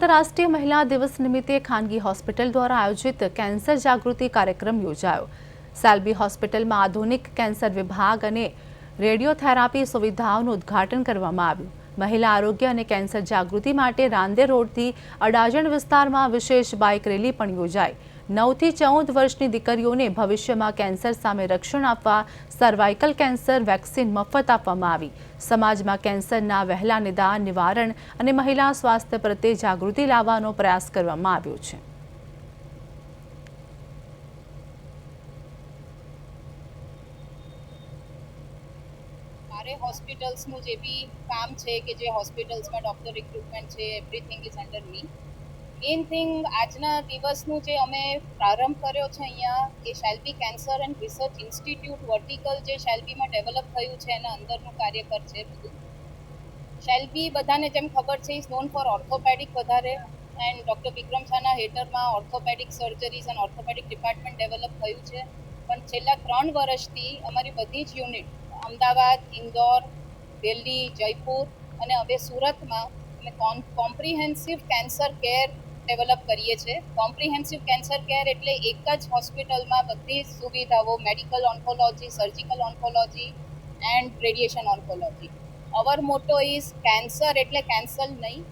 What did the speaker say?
આંતરરાષ્ટ્રીય મહિલા દિવસ નિમિત્તે ખાનગી હોસ્પિટલ દ્વારા આયોજિત કેન્સર જાગૃતિ કાર્યક્રમ યોજાયો। સેલ્બી હોસ્પિટલમાં આધુનિક કેન્સર વિભાગ અને રેડિયોથેરાપી સુવિધાઓનું ઉદ્ઘાટન કરવામાં આવ્યું। મહિલા આરોગ્ય અને કેન્સર જાગૃતિ માટે રાંદેર રોડથી અડાજણ વિસ્તારમાં વિશેષ બાઇક રેલી પણ યોજાઈ। 9 થી 14 વર્ષની દીકરીઓને ભવિષ્યમાં કેન્સર સામે રક્ષણ આપવા સર્વાઇકલ કેન્સર વેક્સિન મફત આપવામાં આવી। સમાજમાં કેન્સરના વહેલા નિદાન, નિવારણ અને મહિલા સ્વાસ્થ્ય પ્રત્યે જાગૃતિ લાવવાનો પ્રયાસ કરવામાં આવ્યો છે। મારે હોસ્પિટલ્સનું જે બી કામ છે કે જે હોસ્પિટલ્સમાં ડૉક્ટર રિક્રુટમેન્ટ છે, everything is under me. Main thing આજના દિવસનું જે અમે પ્રારંભ કર્યો છે અહીંયા એ Shalby cancer and research institute vertical જે શેલ્બીમાં ડેવલપ થયું છે એના અંદરનું કાર્યકર છે બધું। શેલ્બી બધાને જેમ ખબર છે ઇઝ નોન ફોર ઓર્થોપેડિક વધારે, એન્ડ ડૉક્ટર વિક્રમ શાહના હેઠળમાં orthopedic surgeries and orthopedic department develop થયું છે। પણ છેલ્લા 3 વર્ષથી અમારી બધી જ યુનિટ અમદાવાદ, ઇન્દોર, દિલ્હી, જયપુર અને હવે સુરતમાં અમે કોમ્પ્રિહેન્સિવ કેન્સર કેર ડેવલપ કરીએ છીએ। કોમ્પ્રિહેન્સિવ કેન્સર કેર એટલે એક જ હોસ્પિટલમાં બધી સુવિધાઓ, medical oncology, surgical oncology and radiation oncology. Our motto is cancer એટલે કેન્સર નહીં,